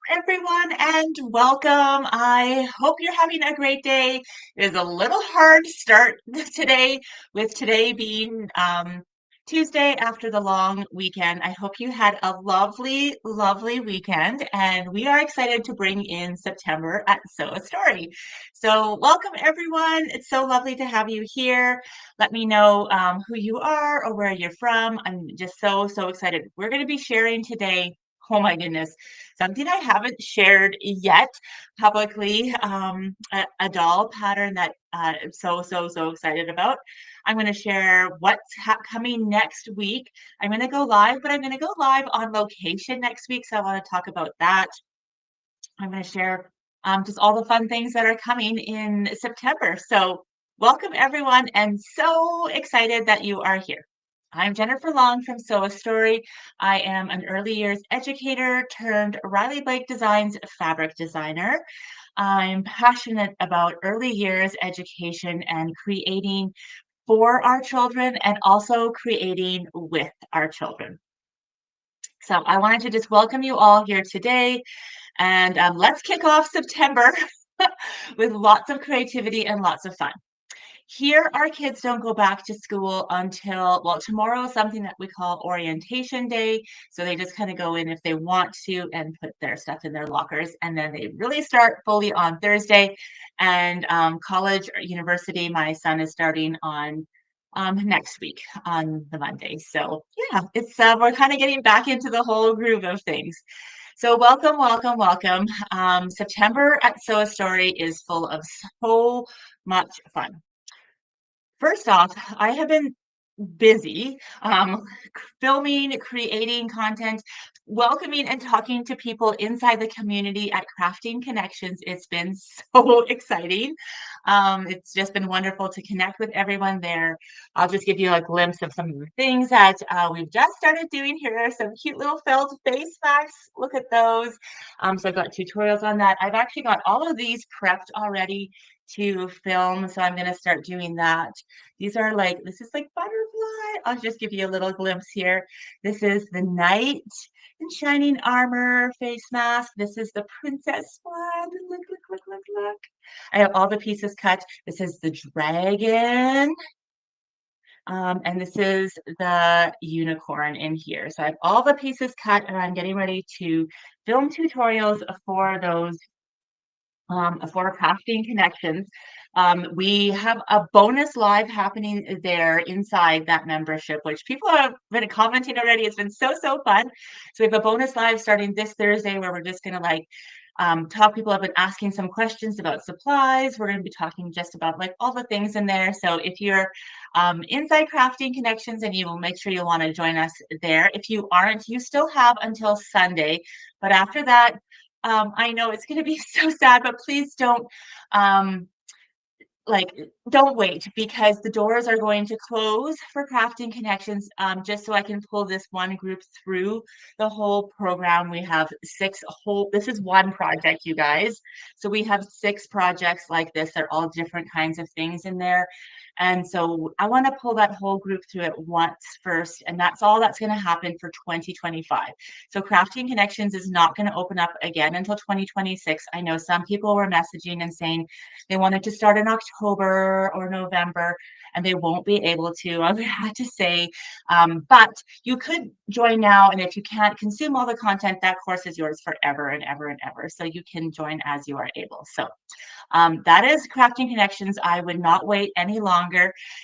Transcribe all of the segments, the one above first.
Everyone, and welcome. I hope you're having a great day. It is a little hard to start today, with today being Tuesday after the long weekend. I hope you had a lovely, lovely weekend, and we are excited to bring in September at Sew a Story. So, welcome everyone. It's so lovely to have you here. Let me know who you are or where you're from. I'm just so excited. We're going to be sharing today. Oh my goodness. Something I haven't shared yet publicly, a doll pattern that I'm so excited about. I'm going to share what's coming next week. I'm going to go live, but I'm going to go live on location next week. So I want to talk about that. I'm going to share just all the fun things that are coming in September. So welcome everyone, and so excited that you are here. I'm Jennifer Long from Sew a Story. I am an early years educator turned Riley Blake Designs fabric designer. I'm passionate about early years education and creating for our children and also creating with our children. So I wanted to just welcome you all here today, and let's kick off September with lots of creativity and lots of fun. Here, our kids don't go back to school until, well, tomorrow is something that we call orientation day. So they just kind of go in if they want to and put their stuff in their lockers. And then they really start fully on Thursday. And college or university, my son is starting on next week on the Monday. So yeah, it's we're kind of getting back into the whole groove of things. So welcome, welcome, welcome. September at Sew a Story is full of so much fun. First off, I have been busy filming, creating content, welcoming and talking to people inside the community at Crafting Connections. It's been so exciting. It's just been wonderful to connect with everyone there. I'll just give you a glimpse of some of the things that we've just started doing here. Some cute little felt face masks. Look at those. So I've got tutorials on that. I've actually got all of these prepped already to film, so I'm going to start doing that. These are like, this is like butterfly. I'll just give you a little glimpse here. This is the knight in shining armor face mask. This is the princess one. Look. I have all the pieces cut. This is the dragon. And this is the unicorn in here. So I have all the pieces cut, and I'm getting ready to film tutorials for those for Crafting Connections. We have a bonus live happening there inside that membership, which people have been commenting already. It's been so fun. So we have a bonus live starting this Thursday where we're just going to talk. People have been asking some questions about supplies. We're going to be talking just about like all the things in there. So if you're inside Crafting Connections, and you will make sure you'll want to join us there. If you aren't, you still have until Sunday. But after that, I know it's going to be so sad, but please don't like don't wait because the doors are going to close for Crafting Connections, just so I can pull this one group through the whole program. We have this is one project, you guys. So we have 6 projects like this. They're all different kinds of things in there. And so I want to pull that whole group through it once first, and that's all that's going to happen for 2025. So Crafting Connections is not going to open up again until 2026. I know some people were messaging and saying, they wanted to start in October or November, and they won't be able to. I had to say, but you could join now, and if you can't consume all the content, that course is yours forever and ever and ever. So you can join as you are able. So that is Crafting Connections. I would not wait any longer.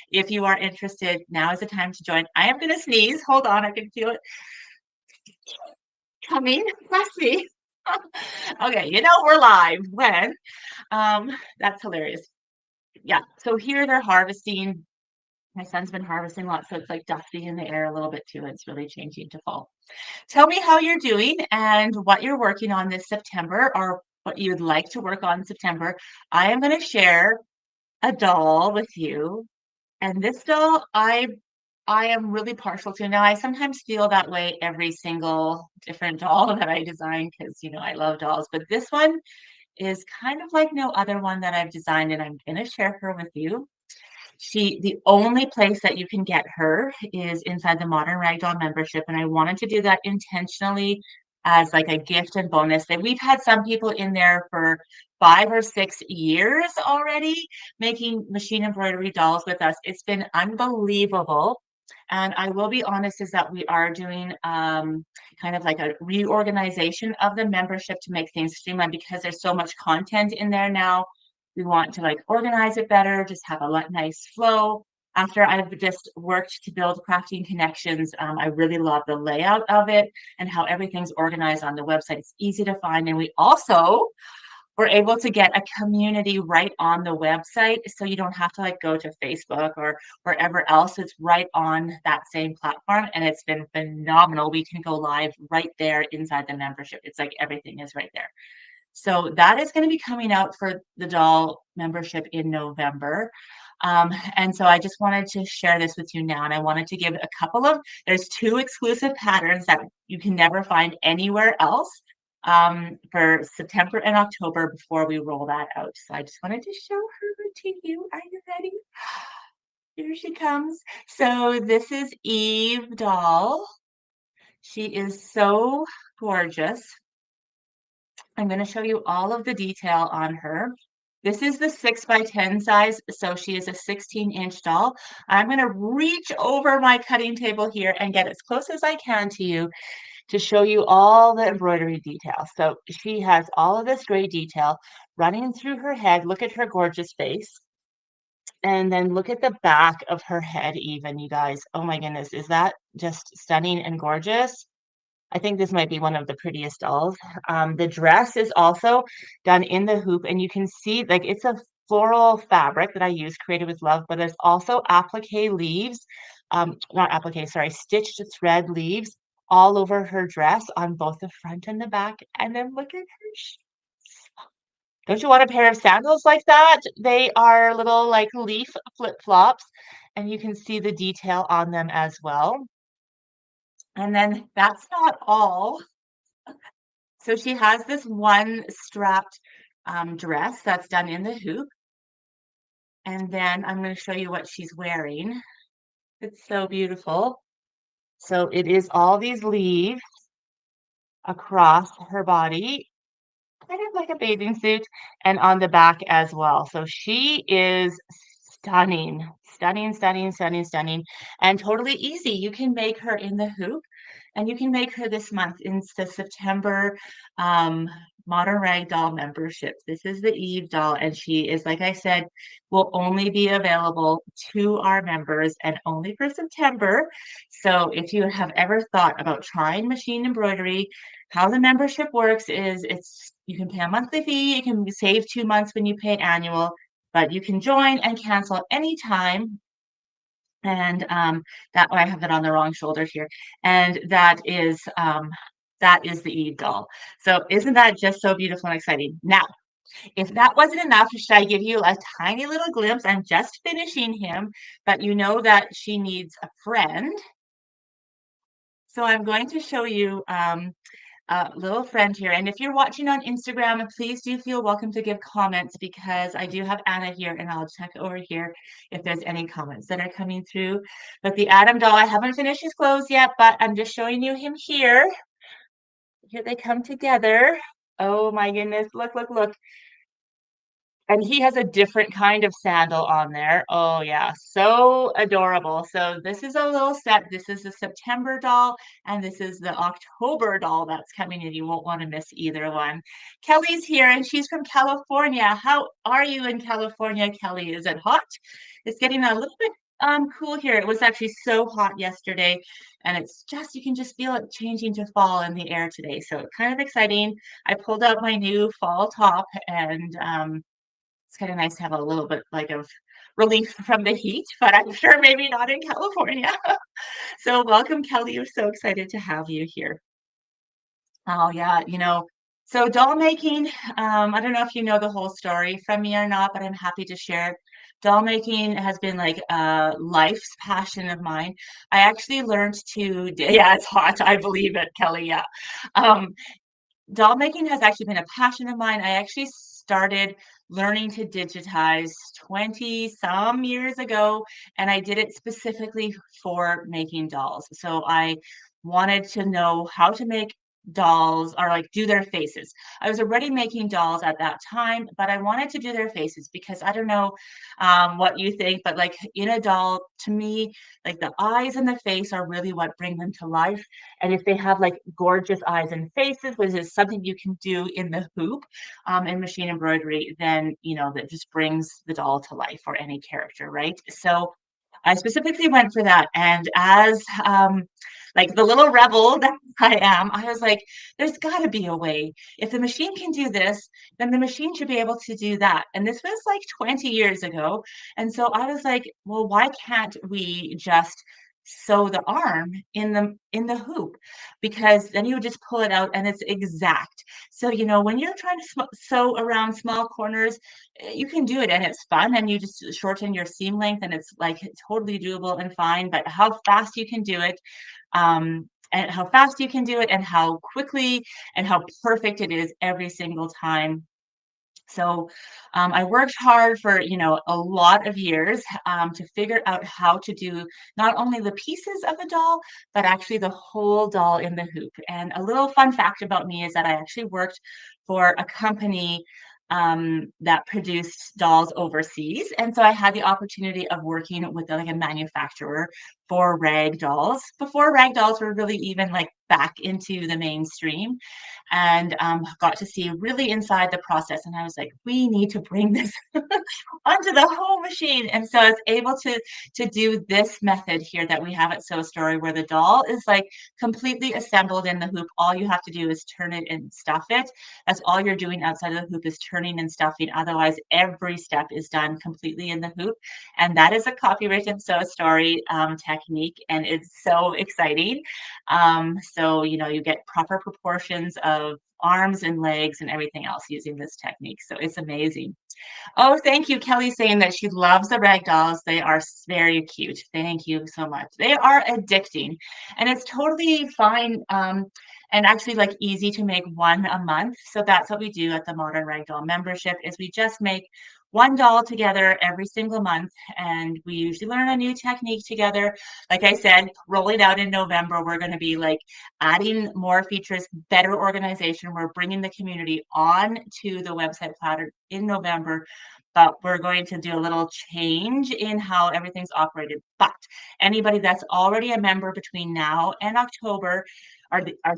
If you are interested, now is the time to join. I am going to sneeze. Hold on, I can feel it coming. Bless me. Okay, you know we're live when. That's hilarious. Yeah, so here they're harvesting. My son's been harvesting a lot, so it's like dusty in the air a little bit too. It's really changing to fall. Tell me how you're doing and what you're working on this September or what you'd like to work on in September. I am going to share a doll with you. And this doll, I am really partial to. Now, I sometimes feel that way every single different doll that I design because, I love dolls. But this one is kind of like no other one that I've designed, and I'm going to share her with you. The only place that you can get her is inside the Modern Ragdoll membership, and I wanted to do that intentionally as like a gift and bonus. That we've had some people in there for 5 or 6 years already making machine embroidery dolls with us. It's been unbelievable. And I will be honest, is that we are doing kind of like a reorganization of the membership to make things streamlined because there's so much content in there now. We want to like organize it better, just have a nice flow. After I've just worked to build Crafting Connections, I really love the layout of it and how everything's organized on the website. It's easy to find. And we also were able to get a community right on the website. So you don't have to like go to Facebook or wherever else. It's right on that same platform. And it's been phenomenal. We can go live right there inside the membership. It's like everything is right there. So that is going to be coming out for the doll membership in November. And so I just wanted to share this with you now. And I wanted to give there's 2 exclusive patterns that you can never find anywhere else for September and October before we roll that out. So I just wanted to show her to you. Are you ready? Here she comes. So this is Eve doll. She is so gorgeous. I'm going to show you all of the detail on her. This is the 6x10 size, so she is a 16-inch doll. I'm going to reach over my cutting table here and get as close as I can to you to show you all the embroidery details. So she has all of this great detail running through her head. Look at her gorgeous face. And then look at the back of her head even, you guys. Oh my goodness, is that just stunning and gorgeous? I think this might be one of the prettiest dolls. The dress is also done in the hoop, and you can see like it's a floral fabric that I use, created with love, but there's also applique leaves, not applique, sorry, stitched thread leaves all over her dress on both the front and the back. And then look at her shoes. Don't you want a pair of sandals like that? They are little like leaf flip-flops, and you can see the detail on them as well. And then that's not all. So she has this one strapped dress that's done in the hoop. And then I'm going to show you what she's wearing. It's so beautiful. So it is all these leaves across her body, kind of like a bathing suit, and on the back as well. So she is stunning, stunning, stunning, stunning, stunning, and totally easy. You can make her in the hoop. And you can make her this month in the September Modern Ragdoll membership. This is the Eve doll, and she is, like I said, will only be available to our members and only for September. So if you have ever thought about trying machine embroidery, how the membership works is you can pay a monthly fee, you can save 2 months when you pay annual, but you can join and cancel anytime. And that I have it on the wrong shoulder here. And that is the Eve doll. So isn't that just so beautiful and exciting? Now, If that wasn't enough, should I give you a tiny little glimpse? I'm just finishing him, but you know that she needs a friend. So I'm going to show you a little friend here. And if you're watching on Instagram, please do feel welcome to give comments because I do have Anna here and I'll check over here if there's any comments that are coming through. But the Adam doll, I haven't finished his clothes yet, but I'm just showing you him here. Here they come together. Oh my goodness, look, look, look. And he has a different kind of sandal on there. Oh, yeah, so adorable. So this is a little set. This is the September doll, and this is the October doll that's coming in. You won't want to miss either one. Kelly's here, and she's from California. How are you in California, Kelly? Is it hot? It's getting a little bit cool here. It was actually so hot yesterday, and it's just you can just feel it changing to fall in the air today. So it's kind of exciting. I pulled out my new fall top and it's kind of nice to have a little bit like of relief from the heat, but I'm sure maybe not in California. So welcome, Kelly. We're so excited to have you here. Oh yeah, so doll making, I don't know if you know the whole story from me or not, but I'm happy to share it. Doll making has been like a life's passion of mine. I actually learned yeah, it's hot. I believe it, Kelly. Yeah. Um, Doll making has actually been a passion of mine. I actually started learning to digitize 20 some years ago, and I did it specifically for making dolls. So I wanted to know how to make dolls or like do their faces. I was already making dolls at that time, but I wanted to do their faces because I don't know what you think, but like in a doll, to me, like the eyes and the face are really what bring them to life. And if they have like gorgeous eyes and faces, which is something you can do in the hoop in machine embroidery, then that just brings the doll to life or any character, right? So I specifically went for that. And as like the little rebel that I am, I was like, there's got to be a way. If the machine can do this, then the machine should be able to do that. And this was like 20 years ago. And so I was like, well, why can't we just sew the arm in the hoop? Because then you would just pull it out and it's exact. So, when you're trying to sew around small corners, you can do it and it's fun and you just shorten your seam length and it's like totally doable and fine. But how fast you can do it, and how fast you can do it and how quickly and how perfect it is every single time. So I worked hard for a lot of years to figure out how to do not only the pieces of the doll, but actually the whole doll in the hoop. And a little fun fact about me is that I actually worked for a company that produced dolls overseas, and so I had the opportunity of working with like a manufacturer for rag dolls before rag dolls were really even like back into the mainstream, and got to see really inside the process. And I was like, we need to bring this onto the whole machine. And so I was able to do this method here that we have at Sew Story, where the doll is like completely assembled in the hoop. All you have to do is turn it and stuff it. That's all you're doing outside of the hoop is turning and stuffing. Otherwise, every step is done completely in the hoop. And that is a copyrighted Sew Story technique, and it's so exciting. So, you get proper proportions of arms and legs and everything else using this technique. So it's amazing. Oh, thank you. Kelly saying that she loves the rag dolls. They are very cute. Thank you so much. They are addicting and it's totally fine. And actually like easy to make one a month. So that's what we do at the Modern Ragdoll membership is we just make one doll together every single month, and we usually learn a new technique together. Like I said, rolling out in November, we're going to be like adding more features, better organization. We're bringing the community on to the website platter in November, but we're going to do a little change in how everything's operated. But anybody that's already a member between now and October,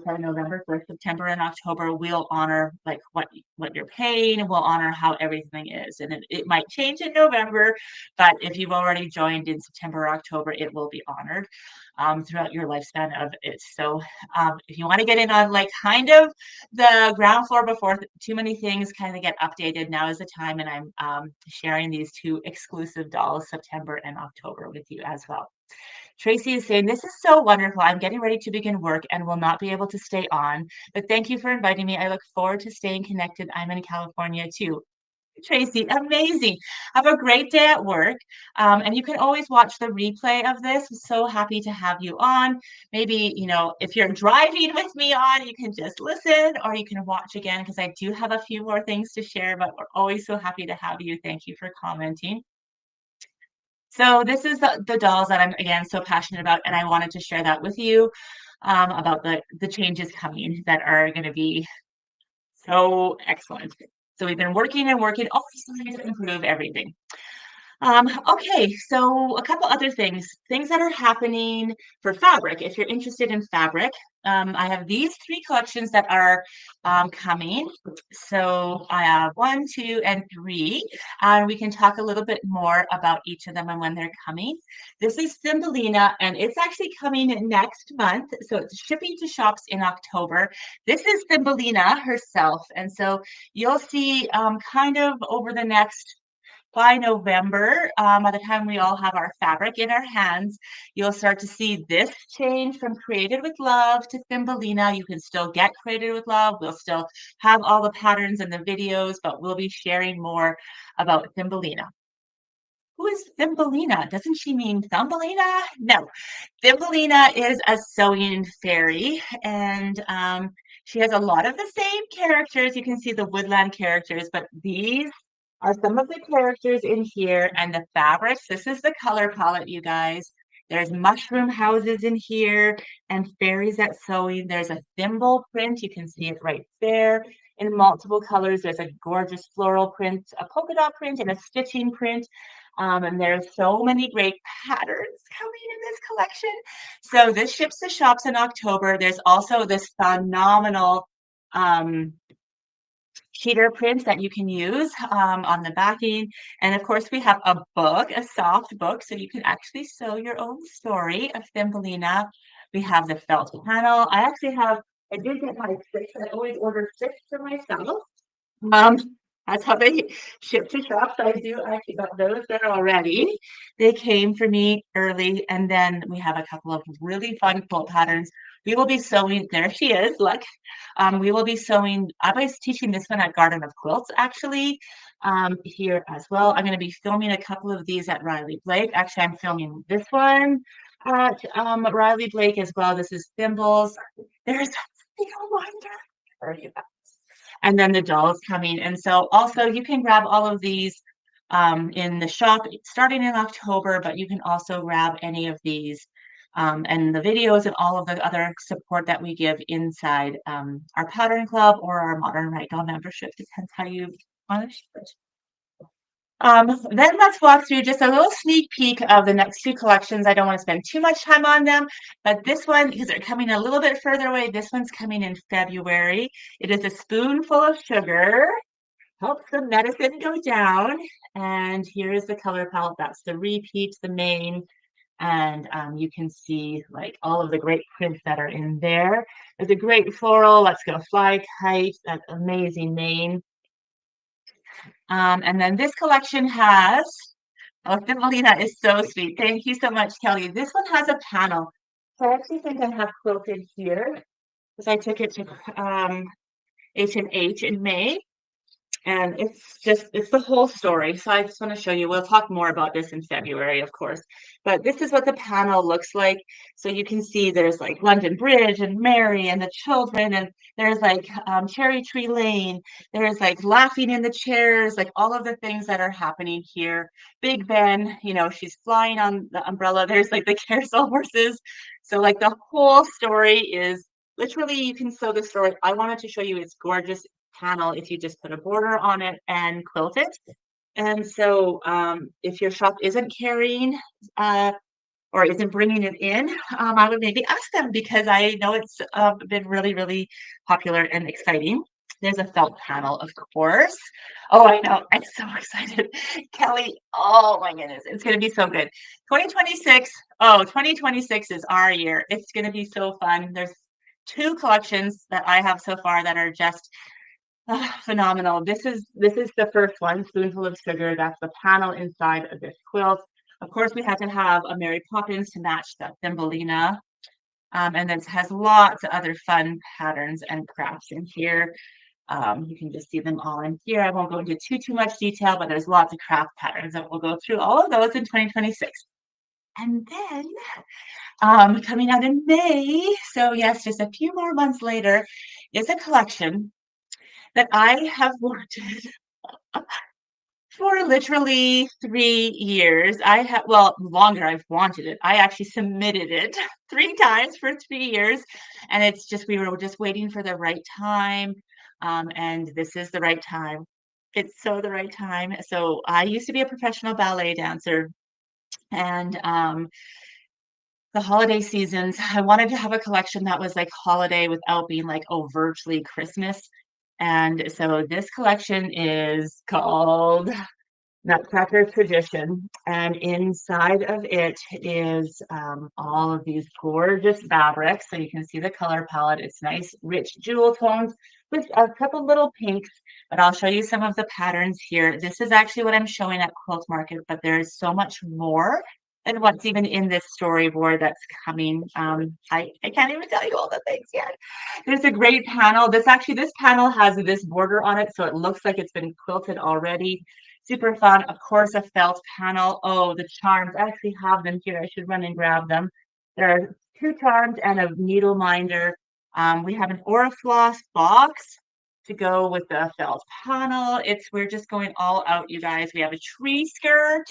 sorry, November, for September and October, we'll honor like what you're paying, and we'll honor how everything is. And it might change in November, but if you've already joined in September or October, it will be honored throughout your lifespan of it. So if you want to get in on like kind of the ground floor before too many things kind of get updated, now is the time. And I'm sharing these two exclusive dolls, September and October, with you as well. Tracy is saying, "This is so wonderful. I'm getting ready to begin work and will not be able to stay on, but thank you for inviting me. I look forward to staying connected. I'm in California too." Tracy, amazing. Have a great day at work. And you can always watch the replay of this. I'm so happy to have you on. Maybe, if you're driving with me on, you can just listen or you can watch again because I do have a few more things to share, but we're always so happy to have you. Thank you for commenting. So this is the dolls that I'm, again, so passionate about, and I wanted to share that with you about the changes coming that are going to be so excellent. So we've been working and working, always trying to improve everything. Okay, so a couple other things that are happening for fabric. If you're interested in fabric, I have these three collections that are coming. So I have one, two, and three, and we can talk a little bit more about each of them and when they're coming. This is Thumbelina, and it's actually coming next month. So it's shipping to shops in October. This is Thumbelina herself, and so you'll see kind of over the next by November, by the time we all have our fabric in our hands, you'll start to see this change from Created with Love to Thumbelina. You can still get Created with Love. We'll still have all the patterns and the videos, but we'll be sharing more about Thumbelina. Who is Thumbelina? Doesn't she mean Thumbelina? No, Thumbelina is a sewing fairy, and she has a lot of the same characters. You can see the woodland characters, but these are some of the characters in here and the fabrics. This is the color palette, you guys. There's mushroom houses in here and fairies at sewing. There's a thimble print. You can see it right there in multiple colors. There's a gorgeous floral print, a polka dot print, and a stitching print. And there's so many great patterns coming in this collection. So this ships to shops in October. There's also this phenomenal cheater prints that you can use on the backing. And of course, we have a book, a soft book, so you can actually sew your own story of Thumbelina. We have the felt panel. I did get my 6. I always order 6 for myself. Um, that's how they ship to shops. I do actually got those there already. They came for me early, and then we have a couple of really fun quilt patterns. We will be sewing, there she is, look. We will be sewing, I was teaching this one at Garden of Quilts, actually, here as well. I'm going to be filming a couple of these at Riley Blake. Actually, I'm filming this one at Riley Blake as well. This is Thimbles. There's a wonder. And then the dolls coming. And so also you can grab all of these in the shop starting in October, but you can also grab any of these and the videos and all of the other support that we give inside our Pattern Club or our Modern Ragdoll membership. Depends how you want to share it. Then let's walk through just a little sneak peek of the next two collections. I don't want to spend too much time on them, but this one, because they're coming a little bit further away, this one's coming in February. It is a spoonful of sugar, helps the medicine go down. And here is the color palette. That's the repeat, the main, and you can see like all of the great prints that are in there. There's a great floral, Let's Go Fly Kite, that amazing mane. And then this collection has, oh, Thumbelina is so sweet. Thank you so much, Kelly. This one has a panel. So I actually think I have quilted here because I took it to H&H in May. And it's the whole story. So I just want to show you. We'll talk more about this in February, of course. But this is what the panel looks like. So you can see there's like London Bridge and Mary and the children, and there's like Cherry Tree Lane. There's like laughing in the chairs, like all of the things that are happening here. Big Ben, she's flying on the umbrella. There's like the carousel horses. So like the whole story is literally, you can sew the story. I wanted to show you its gorgeous panel if you just put a border on it and quilt it. And so if your shop isn't carrying or isn't bringing it in, I would maybe ask them because I know it's been really, really popular and exciting. There's a felt panel, of course. Oh, I know. I'm so excited. Kelly, oh my goodness. It's going to be so good. 2026. Oh, 2026 is our year. It's going to be so fun. There's 2 collections that I have so far that are just phenomenal. This is the first one, Spoonful of Sugar. That's the panel inside of this quilt. Of course, we had to have a Mary Poppins to match the Thumbelina. And then it has lots of other fun patterns and crafts in here. You can just see them all in here. I won't go into too much detail, but there's lots of craft patterns, and we'll go through all of those in 2026. And then coming out in May, so yes, just a few more months later, is a collection that I have wanted for literally 3 years. I have, well, longer, I've wanted it. I actually submitted it 3 times for 3 years, and it's just, we were just waiting for the right time. And this is the right time. It's so the right time. So I used to be a professional ballet dancer, and the holiday seasons, I wanted to have a collection that was like holiday without being like overtly Christmas. And so this collection is called Nutcracker Tradition, and inside of it is all of these gorgeous fabrics. So you can see the color palette. It's nice, rich jewel tones with a couple little pinks, but I'll show you some of the patterns here. This is actually what I'm showing at Quilt Market, but there's so much more than what's even in this storyboard that's coming. I can't even tell you all the things yet. There's a great panel. This panel has this border on it, so it looks like it's been quilted already. Super fun. Of course, a felt panel. Oh, the charms. I actually have them here. I should run and grab them. There are 2 charms and a needle minder. We have an Orifloss box to go with the felt panel. We're just going all out, you guys. We have a tree skirt.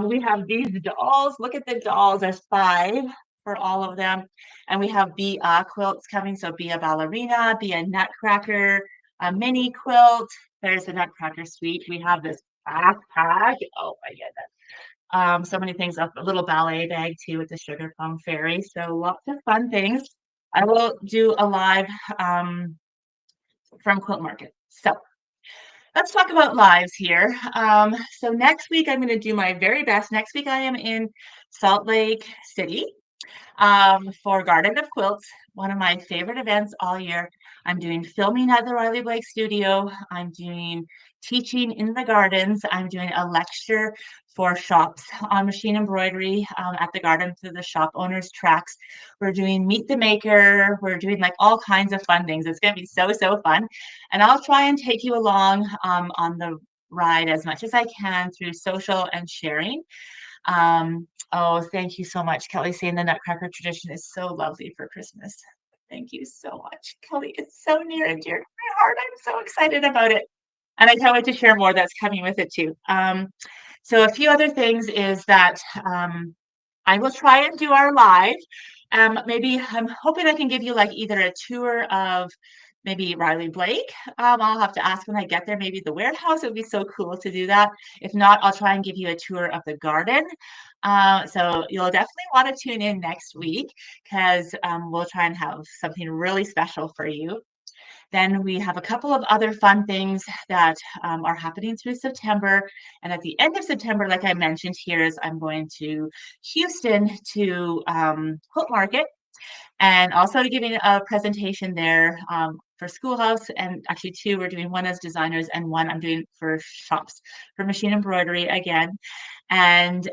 We have these dolls. Look at the dolls. There's 5 for all of them. And we have Be A quilts coming. So Be a Ballerina, Be a Nutcracker, a mini quilt. There's the Nutcracker suite. We have this backpack. Oh my goodness. So many things. A little ballet bag too with the Sugar Plum Fairy. So lots of fun things. I will do a live from Quilt Market. So let's talk about lives here. So next week, I'm going to do my very best. Next week, I am in Salt Lake City for Garden of Quilts, one of my favorite events all year. I'm doing filming at the Riley Blake Studio. I'm doing teaching in the gardens. I'm doing a lecture for shops on machine embroidery at the garden through the shop owners tracks. We're doing Meet the Maker. We're doing like all kinds of fun things. It's going to be so fun. And I'll try and take you along on the ride as much as I can through social and sharing. Oh, thank you so much, Kelly, saying the Nutcracker Tradition is so lovely for Christmas. Thank you so much, Kelly. It's so near and dear to my heart. I'm so excited about it. And I can't wait to share more that's coming with it too. So a few other things is that I will try and do our live. Maybe I'm hoping I can give you like either a tour of maybe Riley Blake. I'll have to ask when I get there, maybe the warehouse. It would be so cool to do that. If not, I'll try and give you a tour of the garden. So you'll definitely want to tune in next week because we'll try and have something really special for you. Then we have a couple of other fun things that are happening through September. And at the end of September, like I mentioned here, is I'm going to Houston to Quilt Market and also giving a presentation there for Schoolhouse. And actually 2, we're doing one as designers and one I'm doing for shops for machine embroidery again. And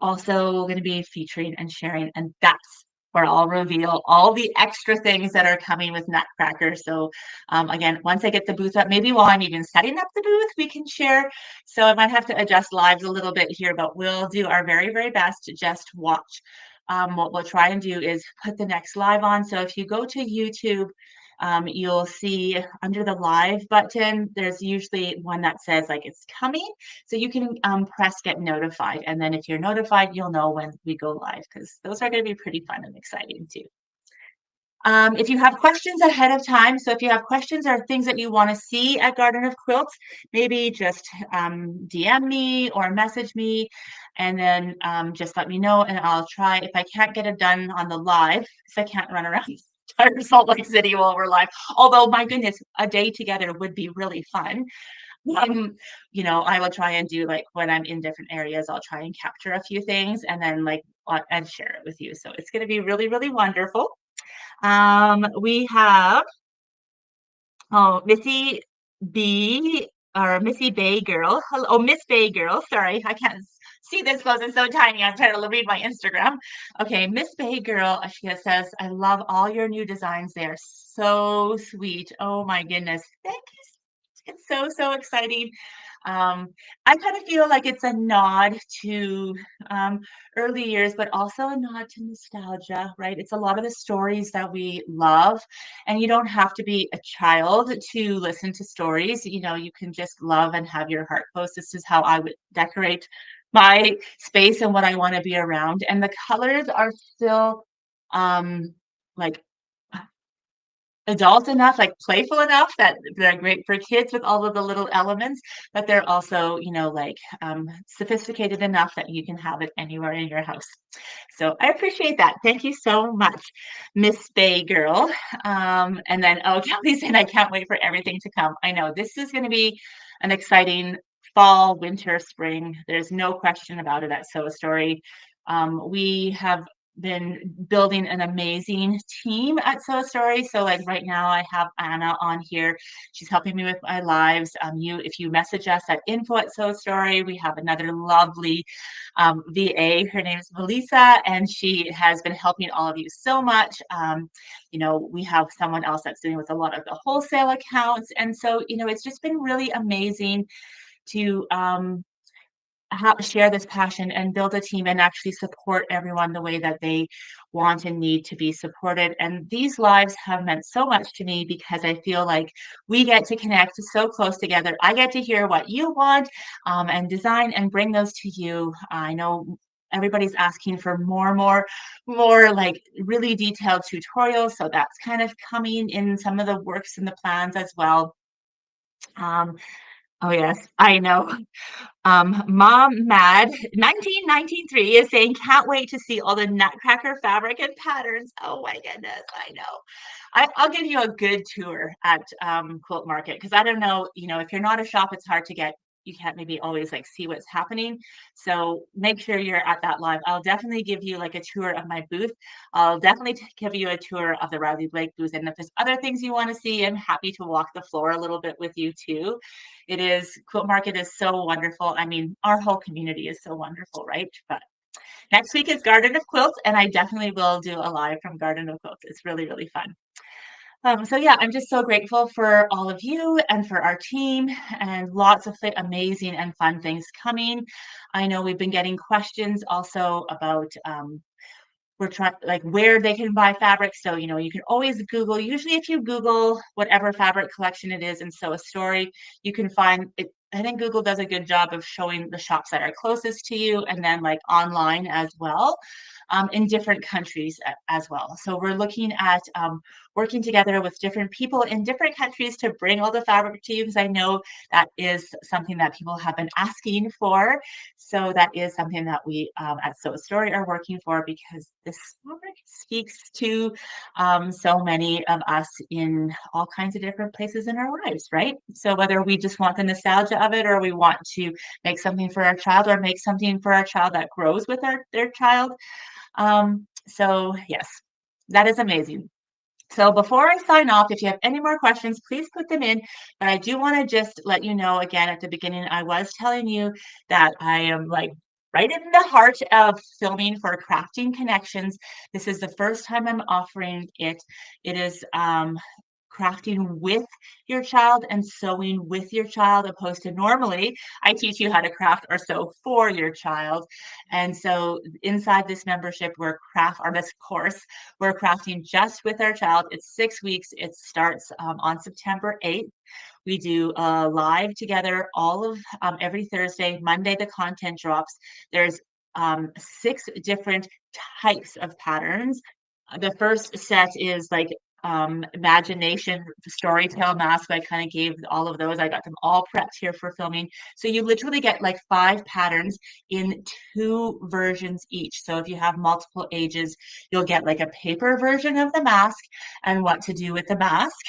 also going to be featuring and sharing, and that's where I'll reveal all the extra things that are coming with Nutcracker. So again, once I get the booth up, maybe while I'm even setting up the booth, we can share. So I might have to adjust lives a little bit here, but we'll do our very best to just watch. What we'll try and do is put the next live on. So if you go to YouTube, you'll see under the live button, there's usually one that says like it's coming. So you can press get notified. And then if you're notified, you'll know when we go live because those are going to be pretty fun and exciting too. If you have questions ahead of time, so if you have questions or things that you want to see at Garden of Quilts, maybe just DM me or message me, and then just let me know, and I'll try. If I can't get it done on the live, because I can't run around entire Salt Lake City while we're live, although my goodness, a day together would be really fun. I will try and do like when I'm in different areas, I'll try and capture a few things and then like and share it with you. So it's going to be really wonderful. We have Missy B or Missy Bay Girl. Hello, Miss Bay Girl. Sorry, I can't. see this post, it's so tiny. I'm trying to read my Instagram. Okay, Miss Bay Girl, she says, I love all your new designs. They are so sweet. Oh my goodness. Thank you. It's so, so exciting. Um, I kind of feel like it's a nod to early years, but also a nod to nostalgia, right? It's a lot of the stories that we love, and you don't have to be a child to listen to stories. You know, you can just love and have your heart close. This is how I would decorate my space and what I want to be around. And the colors are still like adult enough, like playful enough that they're great for kids with all of the little elements, but they're also, you know, like sophisticated enough that you can have it anywhere in your house. So I appreciate that. Thank you so much, Miss Bay Girl. And then, oh, Kelly's saying, I can't wait for everything to come. I know this is going to be an exciting fall, winter, spring. There's no question about it at Sew a Story. We have been building an amazing team at Sew a Story. So like right now I have Anna on here. She's helping me with my lives. If you message us at info@Sew a Story, we have another lovely VA. Her name is Melissa, and she has been helping all of you so much. You know, we have someone else that's dealing with a lot of the wholesale accounts. And so, you know, it's just been really amazing to share this passion and build a team and actually support everyone the way that they want and need to be supported. And these lives have meant so much to me because I feel like we get to connect so close together. I get to hear what you want and design and bring those to you. I know everybody's asking for more like really detailed tutorials. So that's kind of coming in some of the works and the plans as well. Um, oh yes, I know. Mom Mad 1993 is saying, can't wait to see all the Nutcracker fabric and patterns. Oh my goodness, I know. I'll give you a good tour at Quilt Market because I don't know, you know, if you're not a shop, it's hard to get. You can't maybe always like see what's happening. So make sure you're at that live. I'll definitely give you like a tour of my booth. I'll definitely give you a tour of the Riley Blake booth. And if there's other things you want to see, I'm happy to walk the floor a little bit with you too. It is, Quilt Market is so wonderful. I mean, our whole community is so wonderful, right? But next week is Garden of Quilts, and I definitely will do a live from Garden of Quilts. It's really, really fun. So yeah, I'm just so grateful for all of you and for our team and lots of amazing and fun things coming. I know we've been getting questions also about we're trying like where they can buy fabric. So, you know, you can always Google. Usually if you Google whatever fabric collection it is and Sew a Story, you can find it. I think Google does a good job of showing the shops that are closest to you and then like online as well. In different countries as well. So we're looking at working together with different people in different countries to bring all the fabric to you because I know that is something that people have been asking for. So that is something that we at Sew a Story are working for because this fabric speaks to so many of us in all kinds of different places in our lives, right? So whether we just want the nostalgia of it or we want to make something for our child or make something for our child that grows with their child, so yes, that is amazing. So before I sign off, if you have any more questions, please put them in. But I do want to just let you know again at the beginning, I was telling you that I am like right in the heart of filming for Crafting Connections. This is the first time I'm offering it. It is crafting with your child and sewing with your child, opposed to normally I teach you how to craft or sew for your child. And so inside this membership, or this course, we're crafting just with our child. It's 6 weeks. It starts on September 8th. We do live together all of every Thursday. Monday, the content drops. There's 6 different types of patterns. The first set is like imagination storytell mask. I kind of gave all of those. I got them all prepped here for filming. So you literally get like 5 patterns in 2 versions each. So if you have multiple ages, you'll get like a paper version of the mask and what to do with the mask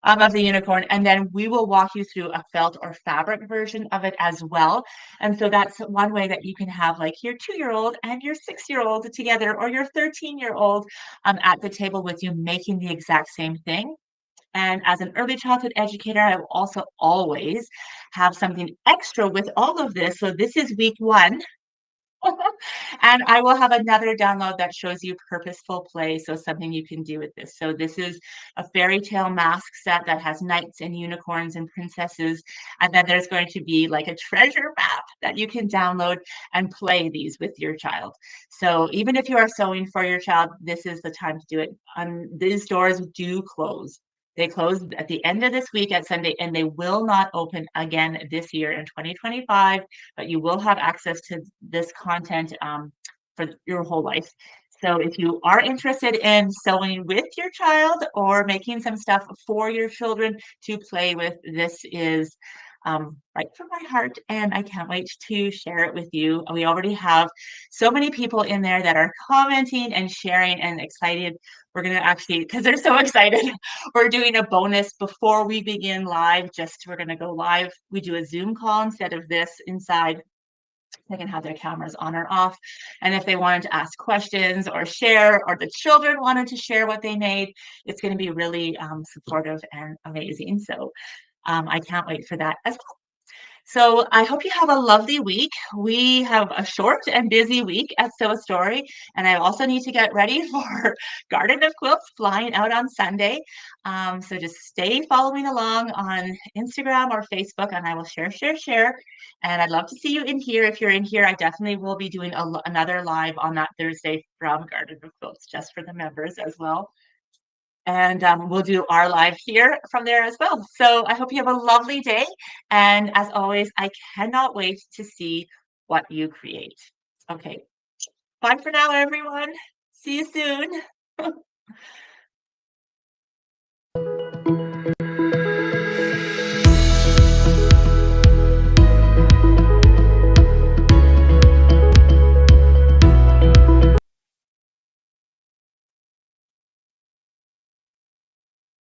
of the unicorn, and then we will walk you through a felt or fabric version of it as well. And so that's one way that you can have like your 2-year-old and your 6-year-old together, or your 13-year-old at the table with you making the exact same thing. And as an early childhood educator, I will also always have something extra with all of this. So this is week one. And I will have another download that shows you purposeful play, so something you can do with this. So this is a fairy tale mask set that has knights and unicorns and princesses, and then there's going to be like a treasure map that you can download and play these with your child. So even if you are sewing for your child, this is the time to do it. These doors do close. They close at the end of this week at Sunday, and they will not open again this year in 2025, but you will have access to this content for your whole life. So if you are interested in sewing with your child or making some stuff for your children to play with, this is right from my heart, and I can't wait to share it with you. We already have so many people in there that are commenting and sharing and excited. We're going to actually, because they're so excited, we're doing a bonus before we begin live. We're going to go live. We do a Zoom call instead of this inside. They can have their cameras on or off. And if they wanted to ask questions or share, or the children wanted to share what they made, it's going to be really supportive and amazing. So I can't wait for that as well. So I hope you have a lovely week. We have a short and busy week at Sew a Story, and I also need to get ready for Garden of Quilts flying out on Sunday. So just stay following along on Instagram or Facebook, and I will share. And I'd love to see you in here. If you're in here, I definitely will be doing another live on that Thursday from Garden of Quilts, just for the members as well. And we'll do our live here from there as well. So I hope you have a lovely day. And as always, I cannot wait to see what you create. Okay. Bye for now, everyone. See you soon.